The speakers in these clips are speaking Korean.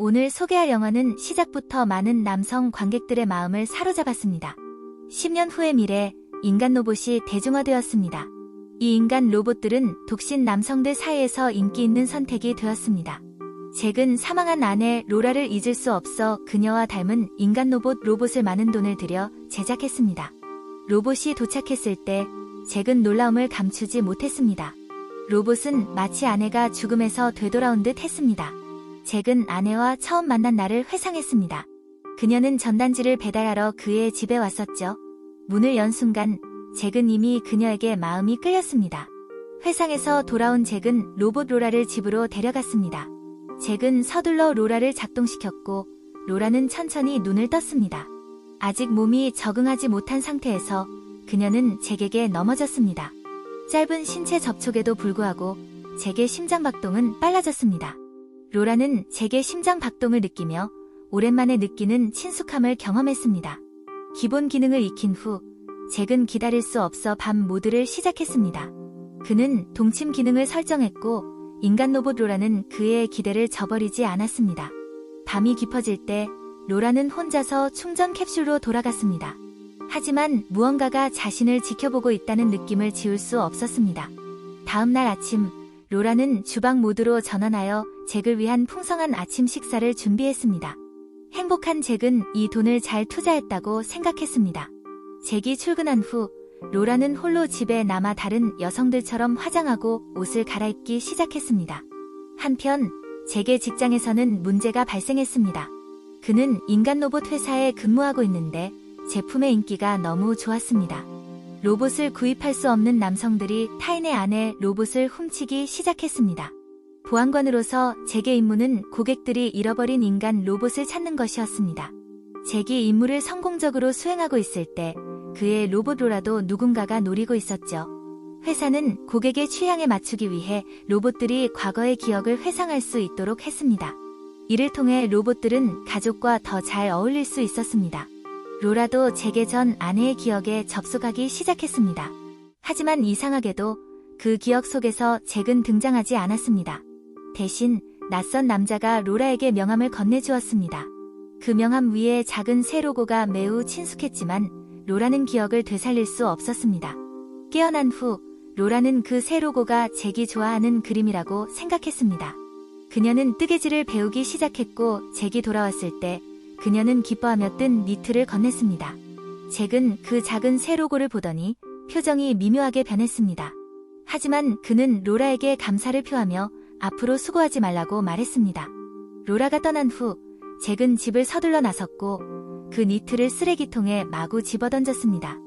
오늘 소개할 영화는 시작부터 많은 남성 관객들의 마음을 사로잡았습니다. 10년 후의 미래, 인간 로봇이 대중화되었습니다. 이 인간 로봇들은 독신 남성들 사이에서 인기 있는 선택이 되었습니다. 잭은 사망한 아내 로라를 잊을 수 없어 그녀와 닮은 인간 로봇을 많은 돈을 들여 제작했습니다. 로봇이 도착했을 때 잭은 놀라움을 감추지 못했습니다. 로봇은 마치 아내가 죽음에서 되돌아온 듯 했습니다. 잭은 아내와 처음 만난 날을 회상했습니다. 그녀는 전단지를 배달하러 그의 집에 왔었죠. 문을 연 순간 잭은 이미 그녀에게 마음이 끌렸습니다. 회상에서 돌아온 잭은 로봇 로라를 집으로 데려갔습니다. 잭은 서둘러 로라를 작동시켰고 로라는 천천히 눈을 떴습니다. 아직 몸이 적응하지 못한 상태에서 그녀는 잭에게 넘어졌습니다. 짧은 신체 접촉에도 불구하고 잭의 심장박동은 빨라졌습니다. 로라는 잭의 심장박동을 느끼며 오랜만에 느끼는 친숙함을 경험했습니다. 기본 기능을 익힌 후 잭은 기다릴 수 없어 밤 모드를 시작했습니다. 그는 동침 기능을 설정했고 인간 로봇 로라는 그의 기대를 저버리지 않았습니다. 밤이 깊어질 때 로라는 혼자서 충전 캡슐로 돌아갔습니다. 하지만 무언가가 자신을 지켜보고 있다는 느낌을 지울 수 없었습니다. 다음 날 아침, 로라는 주방 모드로 전환하여 잭을 위한 풍성한 아침 식사를 준비했습니다. 행복한 잭은 이 돈을 잘 투자했다고 생각했습니다. 잭이 출근한 후 로라는 홀로 집에 남아 다른 여성들처럼 화장하고 옷을 갈아입기 시작했습니다. 한편 잭의 직장에서는 문제가 발생했습니다. 그는 인간 로봇 회사에 근무하고 있는데 제품의 인기가 너무 좋았습니다. 로봇을 구입할 수 없는 남성들이 타인의 아내 로봇을 훔치기 시작했습니다. 보안관으로서 잭의 임무는 고객들이 잃어버린 인간 로봇을 찾는 것이었습니다. 잭이 임무를 성공적으로 수행하고 있을 때 그의 로봇 로라도 누군가가 노리고 있었죠. 회사는 고객의 취향에 맞추기 위해 로봇들이 과거의 기억을 회상할 수 있도록 했습니다. 이를 통해 로봇들은 가족과 더 잘 어울릴 수 있었습니다. 로라도 잭의 전 아내의 기억에 접속하기 시작했습니다. 하지만 이상하게도 그 기억 속에서 잭은 등장하지 않았습니다. 대신 낯선 남자가 로라에게 명함을 건네주었습니다. 그 명함 위에 작은 새 로고가 매우 친숙했지만 로라는 기억을 되살릴 수 없었습니다. 깨어난 후 로라는 그 새 로고가 잭이 좋아하는 그림이라고 생각했습니다. 그녀는 뜨개질을 배우기 시작했고 잭이 돌아왔을 때 그녀는 기뻐하며 뜬 니트를 건넸습니다. 잭은 그 작은 새 로고를 보더니 표정이 미묘하게 변했습니다. 하지만 그는 로라에게 감사를 표하며 앞으로 수고하지 말라고 말했습니다. 로라가 떠난 후 잭은 집을 서둘러 나섰고 그 니트를 쓰레기통에 마구 집어던졌습니다.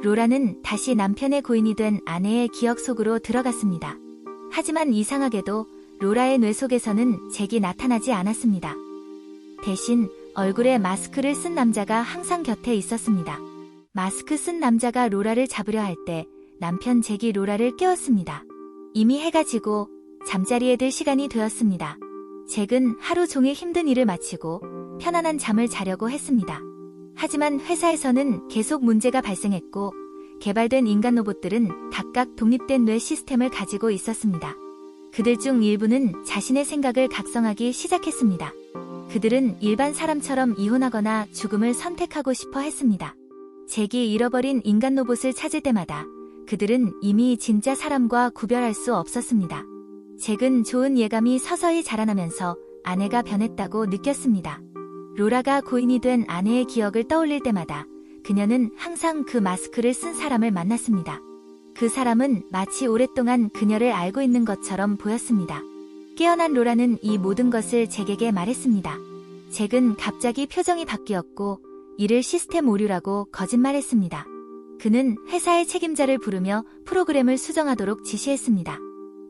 로라는 다시 남편의 고인이 된 아내의 기억 속으로 들어갔습니다. 하지만 이상하게도 로라의 뇌 속에서는 잭이 나타나지 않았습니다. 대신 얼굴에 마스크를 쓴 남자가 항상 곁에 있었습니다. 마스크 쓴 남자가 로라를 잡으려 할 때 남편 잭이 로라를 깨웠습니다. 이미 해가 지고 잠자리에 들 시간이 되었습니다. 잭은 하루 종일 힘든 일을 마치고 편안한 잠을 자려고 했습니다. 하지만 회사에서는 계속 문제가 발생했고 개발된 인간 로봇들은 각각 독립된 뇌 시스템을 가지고 있었습니다. 그들 중 일부는 자신의 생각을 각성하기 시작했습니다. 그들은 일반 사람처럼 이혼하거나 죽음을 선택하고 싶어 했습니다. 잭이 잃어버린 인간 로봇을 찾을 때마다 그들은 이미 진짜 사람과 구별할 수 없었습니다. 잭은 좋은 예감이 서서히 자라나면서 아내가 변했다고 느꼈습니다. 로라가 고인이 된 아내의 기억을 떠올릴 때마다 그녀는 항상 그 마스크를 쓴 사람을 만났습니다. 그 사람은 마치 오랫동안 그녀를 알고 있는 것처럼 보였습니다. 깨어난 로라는 이 모든 것을 잭에게 말했습니다. 잭은 갑자기 표정이 바뀌었고 이를 시스템 오류라고 거짓말했습니다. 그는 회사의 책임자를 부르며 프로그램을 수정하도록 지시했습니다.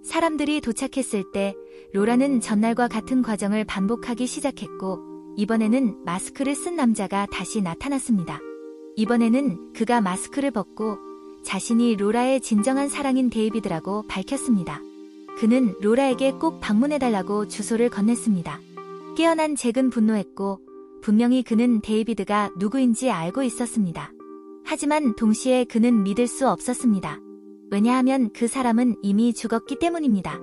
사람들이 도착했을 때 로라는 전날과 같은 과정을 반복하기 시작했고 이번에는 마스크를 쓴 남자가 다시 나타났습니다. 이번에는 그가 마스크를 벗고 자신이 로라의 진정한 사랑인 데이비드라고 밝혔습니다. 그는 로라에게 꼭 방문해달라고 주소를 건넸습니다. 깨어난 잭은 분노했고 분명히 그는 데이비드가 누구인지 알고 있었습니다. 하지만 동시에 그는 믿을 수 없었습니다. 왜냐하면 그 사람은 이미 죽었기 때문입니다.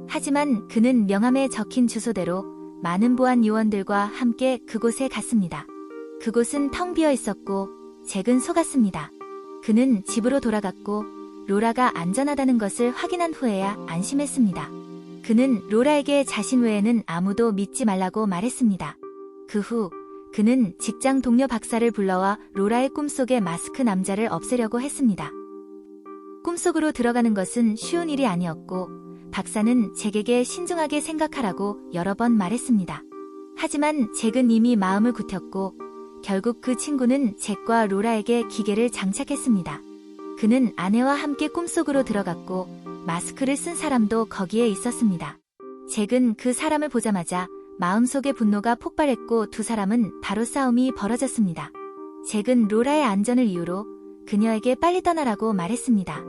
하지만 그는 명함에 적힌 주소대로 많은 보안 요원들과 함께 그곳에 갔습니다. 그곳은 텅 비어 있었고 잭은 속았습니다. 그는 집으로 돌아갔고 로라가 안전하다는 것을 확인한 후에야 안심했습니다. 그는 로라에게 자신 외에는 아무도 믿지 말라고 말했습니다. 그 후 그는 직장 동료 박사를 불러와 로라의 꿈속의 마스크 남자를 없애려고 했습니다. 꿈속으로 들어가는 것은 쉬운 일이 아니었고 박사는 잭에게 신중하게 생각하라고 여러 번 말했습니다. 하지만 잭은 이미 마음을 굳혔고 결국 그 친구는 잭과 로라에게 기계를 장착했습니다. 그는 아내와 함께 꿈속으로 들어갔고 마스크를 쓴 사람도 거기에 있었습니다. 잭은 그 사람을 보자마자 마음속의 분노가 폭발했고 두 사람은 바로 싸움이 벌어졌습니다. 잭은 로라의 안전을 이유로 그녀에게 빨리 떠나라고 말했습니다.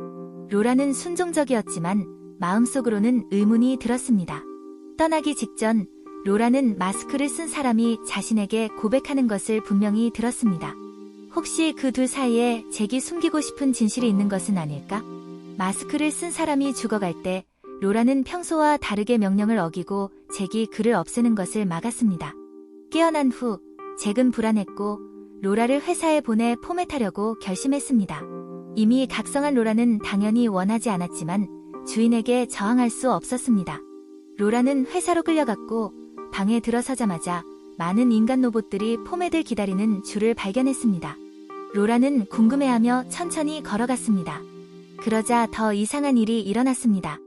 로라는 순종적이었지만 마음속으로는 의문이 들었습니다. 떠나기 직전 로라는 마스크를 쓴 사람이 자신에게 고백하는 것을 분명히 들었습니다. 혹시 그 둘 사이에 잭이 숨기고 싶은 진실이 있는 것은 아닐까? 마스크를 쓴 사람이 죽어갈 때 로라는 평소와 다르게 명령을 어기고 잭이 그를 없애는 것을 막았습니다. 깨어난 후 잭은 불안했고 로라를 회사에 보내 포맷하려고 결심했습니다. 이미 각성한 로라는 당연히 원하지 않았지만 주인에게 저항할 수 없었습니다. 로라는 회사로 끌려갔고 방에 들어서자마자 많은 인간 로봇들이 포맷을 기다리는 줄을 발견했습니다. 로라는 궁금해하며 천천히 걸어갔습니다. 그러자 더 이상한 일이 일어났습니다.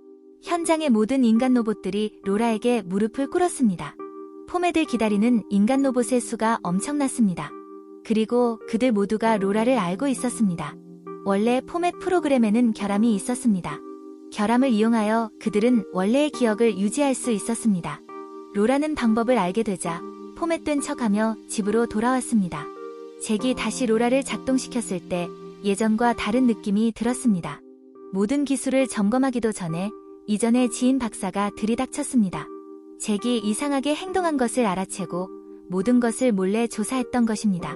현장의 모든 인간 로봇들이 로라에게 무릎을 꿇었습니다. 포맷을 기다리는 인간 로봇의 수가 엄청났습니다. 그리고 그들 모두가 로라를 알고 있었습니다. 원래 포맷 프로그램에는 결함이 있었습니다. 결함을 이용하여 그들은 원래의 기억을 유지할 수 있었습니다. 로라는 방법을 알게 되자 포맷된 척하며 집으로 돌아왔습니다. 잭이 다시 로라를 작동시켰을 때 예전과 다른 느낌이 들었습니다. 모든 기술을 점검하기도 전에 이전의 지인 박사가 들이닥쳤습니다. 잭이 이상하게 행동한 것을 알아채고 모든 것을 몰래 조사했던 것입니다.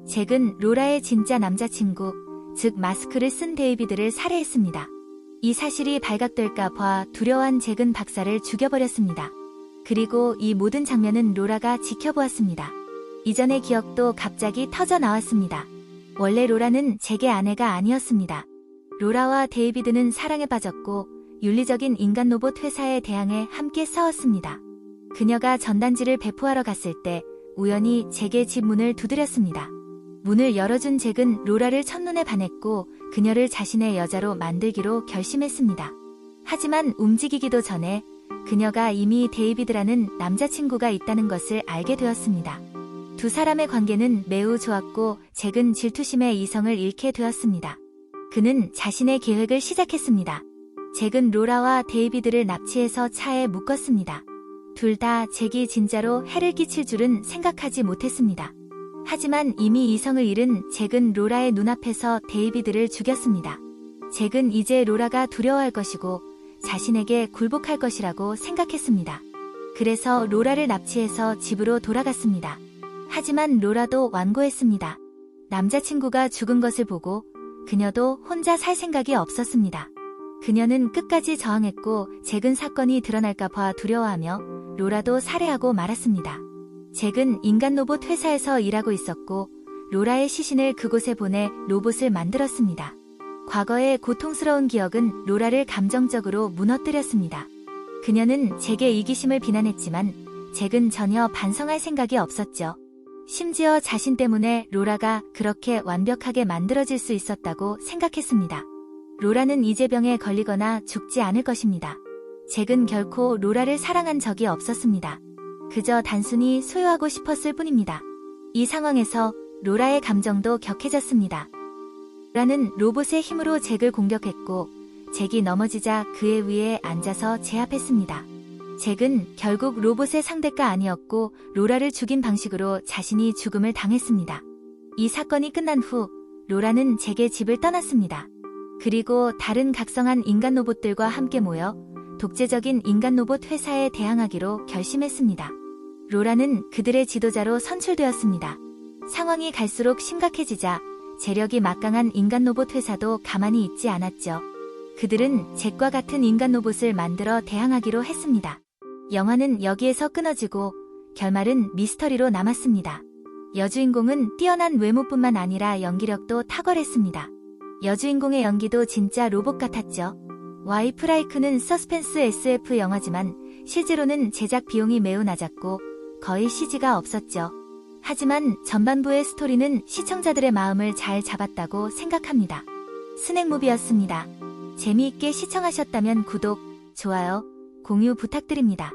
잭은 로라의 진짜 남자친구, 즉 마스크를 쓴 데이비드를 살해했습니다. 이 사실이 발각될까 봐 두려워한 잭은 박사를 죽여버렸습니다. 그리고 이 모든 장면은 로라가 지켜보았습니다. 이전의 기억도 갑자기 터져 나왔습니다. 원래 로라는 잭의 아내가 아니었습니다. 로라와 데이비드는 사랑에 빠졌고 윤리적인 인간 로봇 회사에 대항해 함께 싸웠습니다. 그녀가 전단지를 배포하러 갔을 때 우연히 잭의 집 문을 두드렸습니다. 문을 열어준 잭은 로라를 첫눈에 반했고 그녀를 자신의 여자로 만들기로 결심했습니다. 하지만 움직이기도 전에 그녀가 이미 데이비드라는 남자친구가 있다는 것을 알게 되었습니다. 두 사람의 관계는 매우 좋았고 잭은 질투심에 이성을 잃게 되었습니다. 그는 자신의 계획을 시작했습니다. 잭은 로라와 데이비드를 납치해서 차에 묶었습니다. 둘 다 잭이 진짜로 해를 끼칠 줄은 생각하지 못했습니다. 하지만 이미 이성을 잃은 잭은 로라의 눈앞에서 데이비드를 죽였습니다. 잭은 이제 로라가 두려워할 것이고 자신에게 굴복할 것이라고 생각했습니다. 그래서 로라를 납치해서 집으로 돌아갔습니다. 하지만 로라도 완고했습니다. 남자친구가 죽은 것을 보고 그녀도 혼자 살 생각이 없었습니다. 그녀는 끝까지 저항했고 잭은 사건이 드러날까 봐 두려워하며 로라도 살해하고 말았습니다. 잭은 인간 로봇 회사에서 일하고 있었고 로라의 시신을 그곳에 보내 로봇을 만들었습니다. 과거의 고통스러운 기억은 로라를 감정적으로 무너뜨렸습니다. 그녀는 잭의 이기심을 비난했지만 잭은 전혀 반성할 생각이 없었죠. 심지어 자신 때문에 로라가 그렇게 완벽하게 만들어질 수 있었다고 생각했습니다. 로라는 이제 병에 걸리거나 죽지 않을 것입니다. 잭은 결코 로라를 사랑한 적이 없었습니다. 그저 단순히 소유하고 싶었을 뿐입니다. 이 상황에서 로라의 감정도 격해졌습니다. 로라는 로봇의 힘으로 잭을 공격했고 잭이 넘어지자 그의 위에 앉아서 제압했습니다. 잭은 결국 로봇의 상대가 아니었고 로라를 죽인 방식으로 자신이 죽음을 당했습니다. 이 사건이 끝난 후 로라는 잭의 집을 떠났습니다. 그리고 다른 각성한 인간 로봇들과 함께 모여 독재적인 인간 로봇 회사에 대항하기로 결심했습니다. 로라는 그들의 지도자로 선출되었습니다. 상황이 갈수록 심각해지자 재력이 막강한 인간 로봇 회사도 가만히 있지 않았죠. 그들은 잭과 같은 인간 로봇을 만들어 대항하기로 했습니다. 영화는 여기에서 끊어지고 결말은 미스터리로 남았습니다. 여주인공은 뛰어난 외모뿐만 아니라 연기력도 탁월했습니다. 여주인공의 연기도 진짜 로봇 같았죠. 와이프라이크는 서스펜스 SF 영화지만 실제로는 제작 비용이 매우 낮았고 거의 CG가 없었죠. 하지만 전반부의 스토리는 시청자들의 마음을 잘 잡았다고 생각합니다. 스낵무비였습니다. 재미있게 시청하셨다면 구독, 좋아요, 공유 부탁드립니다.